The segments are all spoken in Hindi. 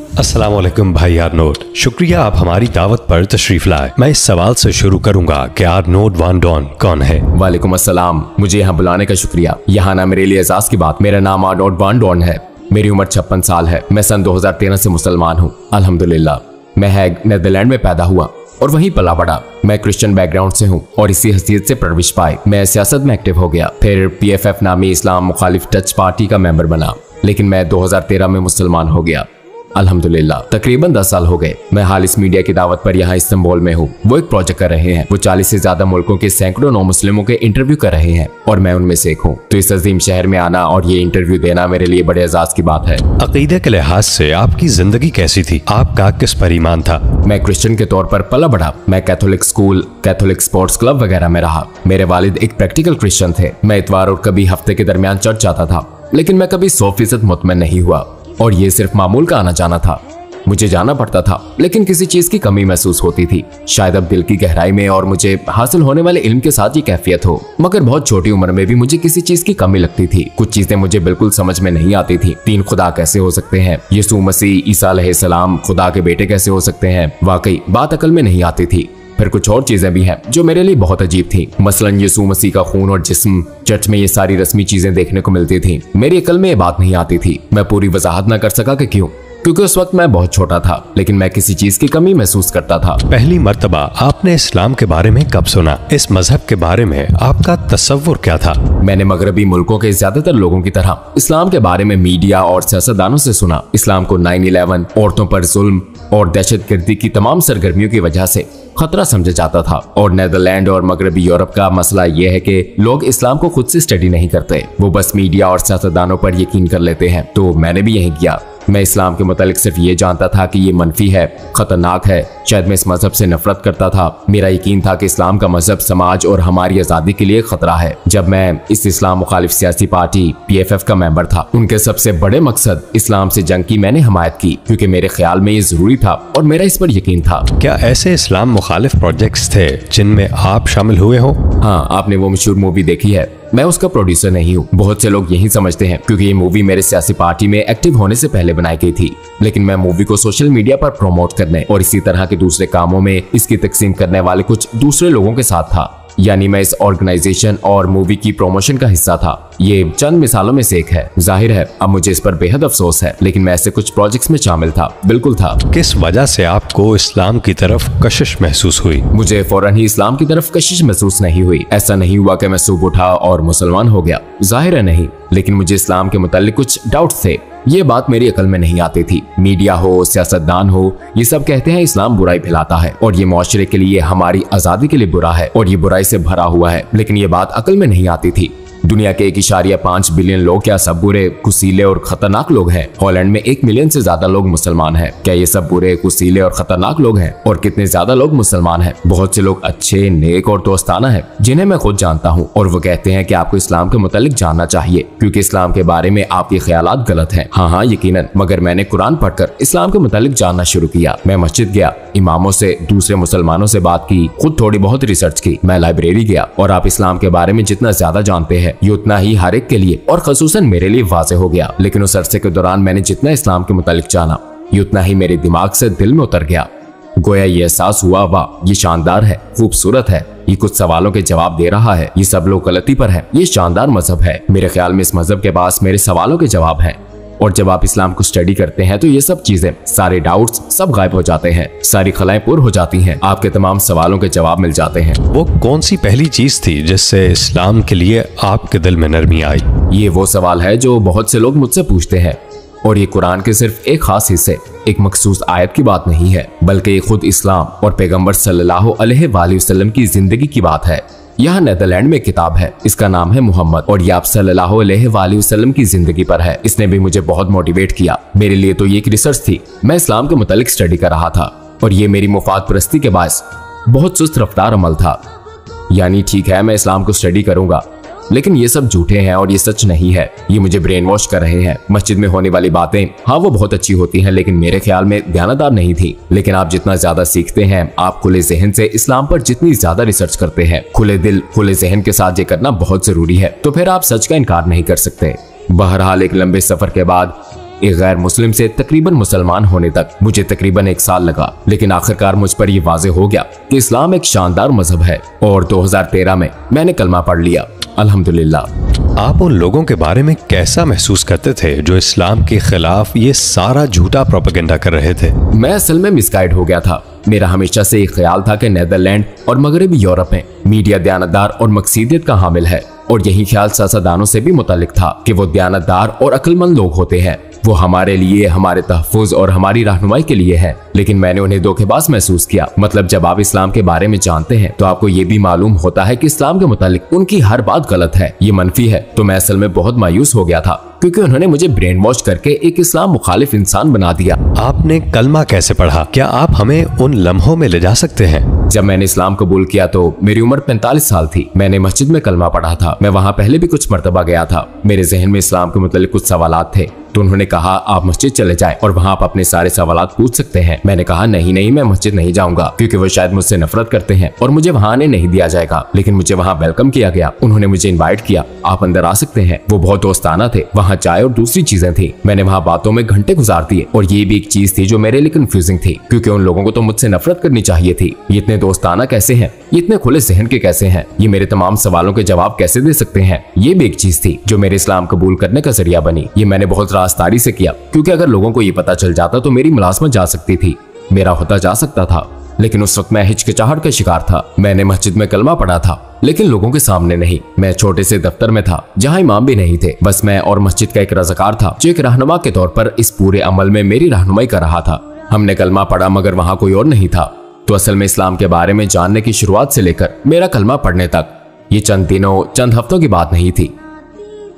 अस्सलाम वालेकुम भाई आर्नोड, शुक्रिया आप हमारी दावत पर तशरीफ लाए। मैं इस सवाल से शुरू करूंगा कि आर्नोड वान डॉन कौन है? वालेकुम अस्सलाम, मुझे यहाँ बुलाने का शुक्रिया। यहाँ ना मेरे लिए एजाज की बात। मेरा नाम आर्नोड वान डॉन है। मेरी उम्र 56 साल है। मैं सन 2013 से मुसलमान हूँ अल्हम्दुलिल्लाह। मैं हैग नेदरलैंड में पैदा हुआ और वहीं पला बड़ा। मैं क्रिश्चियन बैकग्राउंड से हूँ और इसी हैसियत से परवरिश पाई मैं सियासत में एक्टिव हो गया। फिर PFF नामी इस्लाम मुखालिफ डच पार्टी का मेंबर बना, लेकिन मैं 2013 में मुसलमान हो गया अल्हम्दुलिल्लाह। तकरीबन 10 साल हो गए। मैं हाल इस मीडिया की दावत पर यहाँ इस्तांबुल में हूँ। वो एक प्रोजेक्ट कर रहे हैं। वो 40 से ज्यादा मुल्कों के सैकड़ों नौ मुस्लिमों के इंटरव्यू कर रहे हैं और मैं उनमें से एक हूँ। तो इस अजीम शहर में आना और ये इंटरव्यू देना मेरे लिए बड़े एजाज की बात है। अकीदे के लिहाज से आपकी जिंदगी कैसी थी? आपका किस पर ईमान था? मैं क्रिश्चियन के तौर पर पला बढ़ा। मैं Catholic school, Catholic sports club वगैरह में रहा। मेरे वालिद एक प्रैक्टिकल क्रिश्चियन थे। मैं इतवार और कभी हफ्ते के दरमियान चर्च जाता था, लेकिन मैं कभी 100% मुतमईन नहीं हुआ और ये सिर्फ मामूल का आना जाना था। मुझे जाना पड़ता था, लेकिन किसी चीज की कमी महसूस होती थी, शायद अब दिल की गहराई में, और मुझे हासिल होने वाले इल्म के साथ ये कैफियत हो। मगर बहुत छोटी उम्र में भी मुझे किसी चीज की कमी लगती थी। कुछ चीजें मुझे बिल्कुल समझ में नहीं आती थी। 3 खुदा कैसे हो सकते हैं? यीशु मसीह, ईसा अलैहिस्सलाम खुदा के बेटे कैसे हो सकते हैं? वाकई बात अकल में नहीं आती थी। फिर कुछ और चीजें भी हैं जो मेरे लिए बहुत अजीब थी। मसलन यीशु मसीह का खून और जिस्म, चर्च में ये सारी रस्मी चीजें देखने को मिलती थी। मेरी अकल में ये बात नहीं आती थी। मैं पूरी वजाहत न कर सका कि क्यों, क्योंकि उस वक्त मैं बहुत छोटा था, लेकिन मैं किसी चीज की कमी महसूस करता था। पहली मर्तबा आपने इस्लाम के बारे में कब सुना? इस मजहब के बारे में आपका तसव्वुर क्या था? मैंने मगरबी मुल्कों के ज्यादातर लोगों की तरह इस्लाम के बारे में मीडिया और सियासतदानों से सुना। इस्लाम को 9/11, औरतों पर जुल्म और दहशतगर्दी की तमाम सरगर्मियों की वजह से खतरा समझा जाता था। और नेदरलैंड और मगरबी यूरोप का मसला यह है कि लोग इस्लाम को खुद से स्टडी नहीं करते, वो बस मीडिया और सियासतदानों पर यकीन कर लेते हैं। तो मैंने भी यही किया। मैं इस्लाम के मुतालिक सिर्फ ये जानता था कि ये मनफी है, खतरनाक है। शायद मैं इस मजहब से नफरत करता था। मेरा यकीन था कि इस्लाम का मजहब समाज और हमारी आजादी के लिए खतरा है। जब मैं इस इस्लाम मुखालिफ सियासी पार्टी PFF का मेंबर था, उनके सबसे बड़े मकसद इस्लाम से जंग की मैंने हमायत की, क्योंकि मेरे ख्याल में ये जरूरी था और मेरा इस पर यकीन था। क्या ऐसे इस्लाम मुखालिफ प्रोजेक्ट्स थे जिनमें आप शामिल हुए हो? हाँ, आपने वो मशहूर मूवी देखी है। मैं उसका प्रोड्यूसर नहीं हूँ। बहुत से लोग यही समझते हैं, क्योंकि ये मूवी मेरे सियासी पार्टी में एक्टिव होने से पहले बनाई गई थी। लेकिन मैं मूवी को सोशल मीडिया पर प्रमोट करने और इसी तरह के दूसरे कामों में इसकी तकसीम करने वाले कुछ दूसरे लोगों के साथ था। यानी मैं इस ऑर्गेनाइजेशन और मूवी की प्रमोशन का हिस्सा था। ये चंद मिसालों में से एक है। जाहिर है अब मुझे इस पर बेहद अफसोस है, लेकिन मैं ऐसे कुछ प्रोजेक्ट्स में शामिल था, बिल्कुल था। किस वजह से आपको इस्लाम की तरफ कशिश महसूस हुई? मुझे फौरन ही इस्लाम की तरफ कशिश महसूस नहीं हुई। ऐसा नहीं हुआ कि मैं सुबह उठा और मुसलमान हो गया, जाहिर है नहीं। लेकिन मुझे इस्लाम के मुतालिक कुछ डाउट्स थे। ये बात मेरी अकल में नहीं आती थी। मीडिया हो, सियासतदान हो, ये सब कहते हैं इस्लाम बुराई फैलाता है और ये मुआशरे के लिए, हमारी आजादी के लिए बुरा है और ये बुराई से भरा हुआ है। लेकिन ये बात अकल में नहीं आती थी। दुनिया के 1.5 बिलियन लोग क्या सब बुरे, कुसीले और खतरनाक लोग हैं? हॉलैंड में 1 मिलियन से ज्यादा लोग मुसलमान हैं। क्या ये सब बुरे, कुसीले और खतरनाक लोग हैं? और कितने ज्यादा लोग मुसलमान हैं? बहुत से लोग अच्छे, नेक और दोस्ताना हैं, जिन्हें मैं खुद जानता हूँ, और वो कहते हैं कि आपको इस्लाम के मुतालिक जानना चाहिए, क्योंकि इस्लाम के बारे में आपके ख्यालात गलत हैं। हाँ, यकीनन। मगर मैंने कुरान पढ़कर इस्लाम के मुतालिक जानना शुरू किया। मैं मस्जिद गया, इमामों से, दूसरे मुसलमानों से बात की, खुद थोड़ी बहुत रिसर्च की। मैं लाइब्रेरी गया, और आप इस्लाम के बारे में जितना ज्यादा जानते हैं, ये उतना ही हर एक के लिए और खसूसन मेरे लिए वाज़ेह हो गया। लेकिन उस अरसे के दौरान मैंने जितना इस्लाम के मुतालिक जाना, ये उतना ही मेरे दिमाग से दिल में उतर गया। गोया ये एहसास हुआ, वाह ये शानदार है, खूबसूरत है, ये कुछ सवालों के जवाब दे रहा है, ये सब लोग गलती पर है, ये शानदार मजहब है। मेरे ख्याल में इस मजहब के पास मेरे सवालों के जवाब हैं। और जब आप इस्लाम को स्टडी करते हैं तो ये सब चीजें, सारे डाउट्स सब गायब हो जाते हैं, सारी खलाएं पुर हो जाती हैं, आपके तमाम सवालों के जवाब मिल जाते हैं। वो कौन सी पहली चीज थी जिससे इस्लाम के लिए आपके दिल में नरमी आई? ये वो सवाल है जो बहुत से लोग मुझसे पूछते हैं, और ये कुरान के सिर्फ एक खास हिस्से, एक मखसूस आयत की बात नहीं है, बल्कि ये खुद इस्लाम और पैगंबर सल्लल्लाहु अलैहि वसल्लम की जिंदगी की बात है। यहाँ नेदरलैंड में किताब है, इसका नाम है मोहम्मद, और ये आप सल्लल्लाहु अलैहि वसल्लम की जिंदगी पर है। इसने भी मुझे बहुत मोटिवेट किया। मेरे लिए तो ये एक रिसर्च थी। मैं इस्लाम के मुतालिक स्टडी कर रहा था, और ये मेरी मुफाद परस्ती के बायस बहुत सुस्त रफ्तार अमल था। यानी ठीक है, मैं इस्लाम को स्टडी करूंगा, लेकिन ये सब झूठे हैं और ये सच नहीं है। ये मुझे ब्रेन वॉश कर रहे हैं। मस्जिद में होने वाली बातें, हाँ वो बहुत अच्छी होती हैं, लेकिन मेरे ख्याल में ध्यानदार नहीं थी। लेकिन आप जितना ज्यादा सीखते हैं, आप खुले जहन से इस्लाम पर जितनी ज्यादा रिसर्च करते हैं, खुले दिल खुले जहन के साथ ये करना बहुत जरूरी है, तो फिर आप सच का इनकार नहीं कर सकते। बहरहाल एक लंबे सफर के बाद एक गैर मुस्लिम से तकरीबन मुसलमान होने तक मुझे तकरीबन 1 साल लगा, लेकिन आखिरकार मुझ पर यह वाज़ेह हो गया कि इस्लाम एक शानदार मजहब है और 2013 में मैंने कलमा पढ़ लिया, अल्हम्दुलिल्लाह। आप उन लोगों के बारे में कैसा महसूस करते थे जो इस्लाम के खिलाफ ये सारा झूठा प्रोपेगेंडा कर रहे थे? मैं असल में मिसगाइड हो गया था। मेरा हमेशा से एक ख्याल था कि नीदरलैंड और मगरबी यूरोप में मीडिया दयानतदार और मकसीदियत का हामिल है, और यही ख्याल सियासतदानों से भी मुतालिक था कि वो दयानतदार और अक्लमंद लोग होते हैं, वो हमारे लिए, हमारे तहफ़्फ़ुज़ और हमारी रहनुमाई के लिए है। लेकिन मैंने उन्हें धोखेबाज महसूस किया। मतलब जब आप इस्लाम के बारे में जानते हैं तो आपको ये भी मालूम होता है कि इस्लाम के मुतालिक उनकी हर बात गलत है, ये मनफी है। तो मैं असल में बहुत मायूस हो गया था क्योंकि उन्होंने मुझे ब्रेन वॉश करके एक इस्लाम मुखालिफ इंसान बना दिया। आपने कलमा कैसे पढ़ा? क्या आप हमें उन लम्हों में ले जा सकते हैं? जब मैंने इस्लाम कबूल किया तो मेरी उम्र 45 साल थी। मैंने मस्जिद में कलमा पढ़ा था। मैं वहाँ पहले भी कुछ मरतबा गया था। मेरे जहन में इस्लाम के मुतालिक कुछ सवालात थे, तो उन्होंने कहा आप मस्जिद चले जाएं और वहाँ आप अपने सारे सवालात पूछ सकते हैं। मैंने कहा नहीं, मैं मस्जिद नहीं जाऊंगा क्योंकि वो शायद मुझसे नफरत करते हैं और मुझे वहाँ आने नहीं दिया जाएगा। लेकिन मुझे वहाँ वेलकम किया गया। उन्होंने मुझे इनवाइट किया, आप अंदर आ सकते हैं। वो बहुत दोस्ताना थे। वहाँ चाय और दूसरी चीजें थी। मैंने वहाँ बातों में घंटे गुजार दिए, और ये भी एक चीज थी जो मेरे लिए कंफ्यूजिंग थी क्योंकि उन लोगों को तो मुझसे नफरत करनी चाहिए थी। ये इतने दोस्ताना कैसे हैं? ये इतने खुले जहन के कैसे हैं? ये मेरे तमाम सवालों के जवाब कैसे दे सकते हैं? ये भी एक चीज थी जो मेरे इस्लाम कबूल करने का जरिया बनी। ये मैंने बहुत राजदारी से किया क्योंकि अगर लोगों को ये पता चल जाता तो मेरी मुलाजमत जा सकती थी, मेरा होता जा सकता था। लेकिन उस वक्त मैं हिचकिचाहट का शिकार था। मैंने मस्जिद में कलमा पढ़ा था, लेकिन लोगों के सामने नहीं। मैं छोटे से दफ्तर में था जहाँ इमाम भी नहीं थे, बस मैं और मस्जिद का एक रज़ाकार था जो एक रहनुमा के तौर पर इस पूरे अमल में मेरी रहनुमाई कर रहा था। हमने कलमा पढ़ा मगर वहाँ कोई और नहीं था। तो असल में इस्लाम के बारे में जानने की शुरुआत से लेकर मेरा कलमा पढ़ने तक ये चंद दिनों, चंद हफ्तों की बात नहीं थी।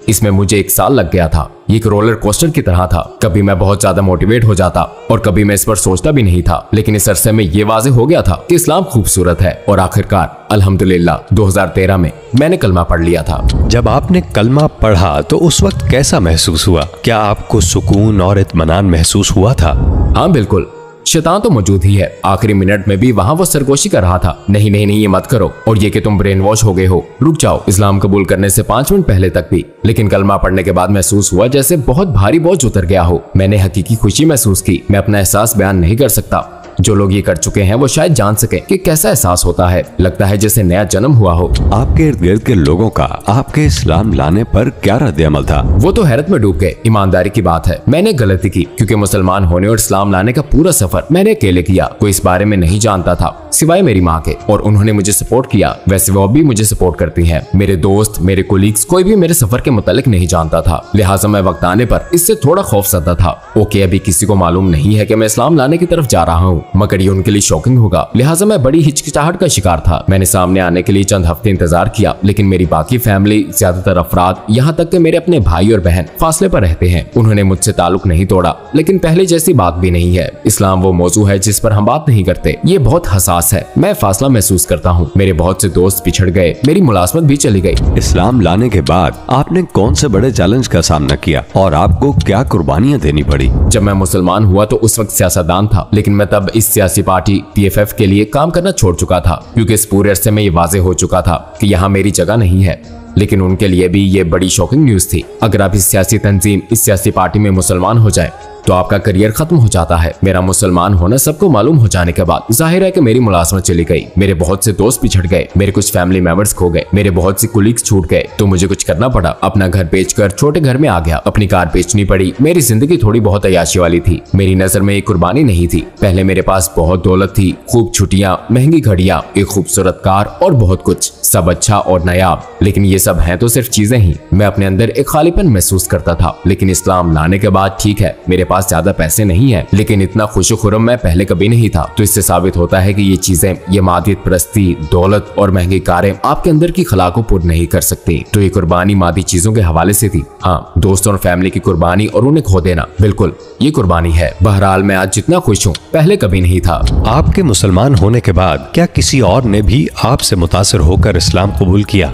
इसमें मुझे 1 साल लग गया था। ये एक रोलर कोस्टर की तरह था। कभी मैं बहुत ज्यादा मोटिवेट हो जाता और कभी मैं इस पर सोचता भी नहीं था। लेकिन इस अरसे में ये वाज़ेह हो गया था कि इस्लाम खूबसूरत है, और आखिरकार अल्हम्दुलिल्लाह 2013 में मैंने कलमा पढ़ लिया था। जब आपने कलमा पढ़ा तो उस वक्त कैसा महसूस हुआ? क्या आपको सुकून और इत्मीनान महसूस हुआ था? हाँ बिल्कुल, शैतान तो मौजूद ही है। आखिरी मिनट में भी वहाँ वो सरगोशी कर रहा था, नहीं ये मत करो, और ये कि तुम ब्रेन वॉश हो गए हो, रुक जाओ। इस्लाम कबूल करने से 5 मिनट पहले तक भी। लेकिन कलमा पढ़ने के बाद महसूस हुआ जैसे बहुत भारी बोझ उतर गया हो। मैंने हकीकी खुशी महसूस की। मैं अपना एहसास बयान नहीं कर सकता। जो लोग ये कर चुके हैं वो शायद जान सके कि कैसा एहसास होता है। लगता है जैसे नया जन्म हुआ हो। आपके इर्द गिर्द के लोगों का आपके इस्लाम लाने पर क्या रद्द-ए-अमल था? वो तो हैरत में डूब गए। ईमानदारी की बात है, मैंने गलती की क्योंकि मुसलमान होने और इस्लाम लाने का पूरा सफर मैंने अकेले किया। कोई इस बारे में नहीं जानता था सिवाय मेरी माँ के, और उन्होंने मुझे सपोर्ट किया। वैसे वो भी मुझे सपोर्ट करती है। मेरे दोस्त, मेरे कोलीग्स, कोई भी मेरे सफर के मुतालिक नहीं जानता था। लिहाजा मैं वक्त आने पर इससे थोड़ा खौफजदा था। ओके, अभी किसी को मालूम नहीं है कि मैं इस्लाम लाने की तरफ जा रहा हूँ, मगर ये उनके लिए शॉकिंग होगा। लिहाजा मैं बड़ी हिचकिचाहट का शिकार था। मैंने सामने आने के लिए चंद हफ्ते इंतजार किया, लेकिन मेरी बाकी फैमिली, ज्यादातर अफराद, यहाँ तक कि मेरे अपने भाई और बहन फासले पर रहते हैं। उन्होंने मुझसे ताल्लुक नहीं तोड़ा, लेकिन पहले जैसी बात भी नहीं है। इस्लाम वो मौजू है जिस पर हम बात नहीं करते। ये बहुत हसास है। मैं फासला महसूस करता हूँ। मेरे बहुत से दोस्त पिछड़ गए, मेरी मुलाजमत भी चली गई। इस्लाम लाने के बाद आपने कौन से बड़े चैलेंज का सामना किया और आपको क्या कुर्बानियाँ देनी पड़ी? जब मैं मुसलमान हुआ तो उस वक्त सियासतदान था, लेकिन मैं तब इस सियासी पार्टी PFF के लिए काम करना छोड़ चुका था क्योंकि इस पूरे अरसे में ये वाज़ेह हो चुका था कि यहाँ मेरी जगह नहीं है। लेकिन उनके लिए भी ये बड़ी शॉकिंग न्यूज थी। अगर आप इस सियासी तंजीम, इस सियासी पार्टी में मुसलमान हो जाए तो आपका करियर खत्म हो जाता है। मेरा मुसलमान होना सबको मालूम हो जाने के बाद जाहिर है कि मेरी मुलाजमत चली गई। मेरे बहुत से दोस्त पिछड़ गए, मेरे कुछ फैमिली मेंबर्स खो गए, मेरे बहुत से कुलीग्स छूट गए। तो मुझे कुछ करना पड़ा। अपना घर बेचकर छोटे घर में आ गया। अपनी कार बेचनी पड़ी। मेरी जिंदगी थोड़ी बहुत अय्याशी वाली थी। मेरी नजर में एक कुर्बानी नहीं थी। पहले मेरे पास बहुत दौलत थी, खूब छुट्टियां, महंगी घड़ियां, एक खूबसूरत कार और बहुत कुछ, सब अच्छा और नायाब। लेकिन ये सब हैं तो सिर्फ चीजें ही। मैं अपने अंदर एक खालीपन महसूस करता था। लेकिन इस्लाम लाने के बाद ठीक है, मेरे पास ज्यादा पैसे नहीं है, लेकिन इतना खुश खुरम मैं पहले कभी नहीं था। तो इससे साबित होता है कि ये चीजें, ये मादियत परस्ती, दौलत और महंगी कारें आपके अंदर की खला को पूर्ण नहीं कर सकती। तो ये कुर्बानी मादी चीजों के हवाले से थी। हाँ, दोस्तों और फैमिली की कुर्बानी और उन्हें खो देना, बिल्कुल ये कुर्बानी है। बहरहाल मैं आज जितना खुश हूँ पहले कभी नहीं था। आपके मुसलमान होने के बाद क्या किसी और ने भी आपसे मुतासिर होकर इस्लाम कबूल किया?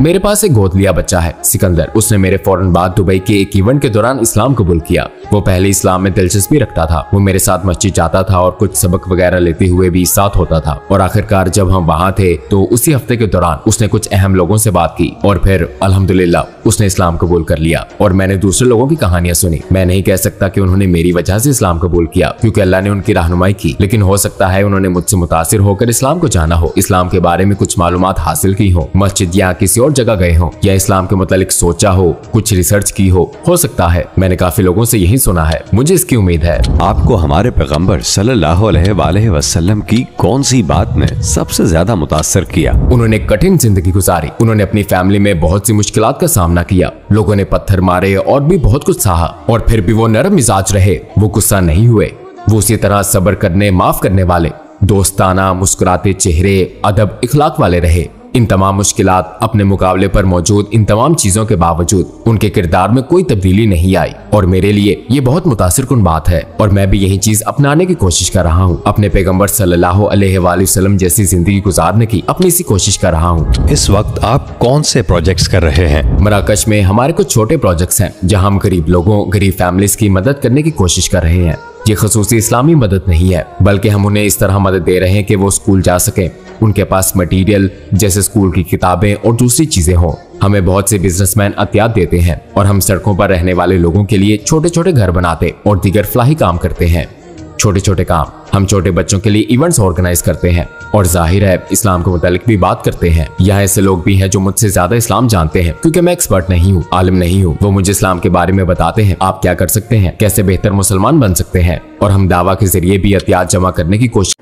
मेरे पास एक गोद लिया बच्चा है, सिकंदर। उसने मेरे फौरन बाद दुबई के एक इवेंट के दौरान इस्लाम कबूल किया। वो पहले इस्लाम में दिलचस्पी रखता था। वो मेरे साथ मस्जिद जाता था और कुछ सबक वगैरह लेते हुए भी साथ होता था। और आखिरकार जब हम वहाँ थे तो उसी हफ्ते के दौरान उसने कुछ अहम लोगों से बात की और फिर अल्हम्दुलिल्लाह उसने इस्लाम कबूल कर लिया। और मैंने दूसरे लोगों की कहानियां सुनी। मैं नहीं कह सकता कि उन्होंने मेरी वजह से इस्लाम कबूल किया, क्योंकि अल्लाह ने उनकी रहनुमाई की, लेकिन हो सकता है उन्होंने मुझसे मुतासिर होकर इस्लाम को जाना हो, इस्लाम के बारे में कुछ मालूमात हासिल की हो, मस्जिद या किसी और जगह गए हो, या इस्लाम के मुतालिक सोचा हो, कुछ रिसर्च की हो सकता है। मैंने काफी लोगों से यही सुना है, मुझे इसकी उम्मीद है। आपको हमारे पैगंबर सल्लल्लाहु अलैहि वसल्लम की कौन सी बात ने सबसे ज्यादा मुतासर किया? उन्होंने कठिन जिंदगी गुजारी। उन्होंने अपनी फैमिली में बहुत सी मुश्किलात का सामना किया। लोगों ने पत्थर मारे और भी बहुत कुछ सहा, और फिर भी वो नरम मिजाज रहे। वो गुस्सा नहीं हुए। वो उसी तरह सब्र करने, माफ करने वाले, दोस्ताना, मुस्कुराते चेहरे, अदब, इखलाक वाले रहे। इन तमाम मुश्किलात अपने मुकाबले पर मौजूद इन तमाम चीजों के बावजूद उनके किरदार में कोई तब्दीली नहीं आई, और मेरे लिए ये बहुत मुतासिरकुन बात है। और मैं भी यही चीज अपनाने की कोशिश कर रहा हूँ। अपने पैगंबर सल्लल्लाहु अलैहि वसल्लम जैसी जिंदगी गुजारने की अपनी सी कोशिश कर रहा हूँ। इस वक्त आप कौन से प्रोजेक्ट्स कर रहे हैं? मराकश में हमारे कुछ छोटे प्रोजेक्ट्स हैं, जहाँ हम गरीब लोगों, गरीब फैमिलीज की मदद करने की कोशिश कर रहे हैं। ये खसूसी इस्लामी मदद नहीं है, बल्कि हम उन्हें इस तरह मदद दे रहे हैं कि वो स्कूल जा सकें, उनके पास मटेरियल जैसे स्कूल की किताबें और दूसरी चीजें हों। हमें बहुत से बिजनेसमैन अतियात देते हैं और हम सड़कों पर रहने वाले लोगों के लिए छोटे छोटे घर बनाते और दीगर फलाही काम करते हैं। छोटे छोटे काम। हम छोटे बच्चों के लिए इवेंट्स ऑर्गेनाइज करते हैं और जाहिर है इस्लाम के मुतालिक भी बात करते हैं। यहाँ ऐसे लोग भी हैं जो मुझसे ज्यादा इस्लाम जानते हैं, क्योंकि मैं एक्सपर्ट नहीं हूँ, आलिम नहीं हूँ। वो मुझे इस्लाम के बारे में बताते हैं, आप क्या कर सकते हैं, कैसे बेहतर मुसलमान बन सकते हैं, और हम दावा के जरिए भी अतियात जमा करने की कोशिश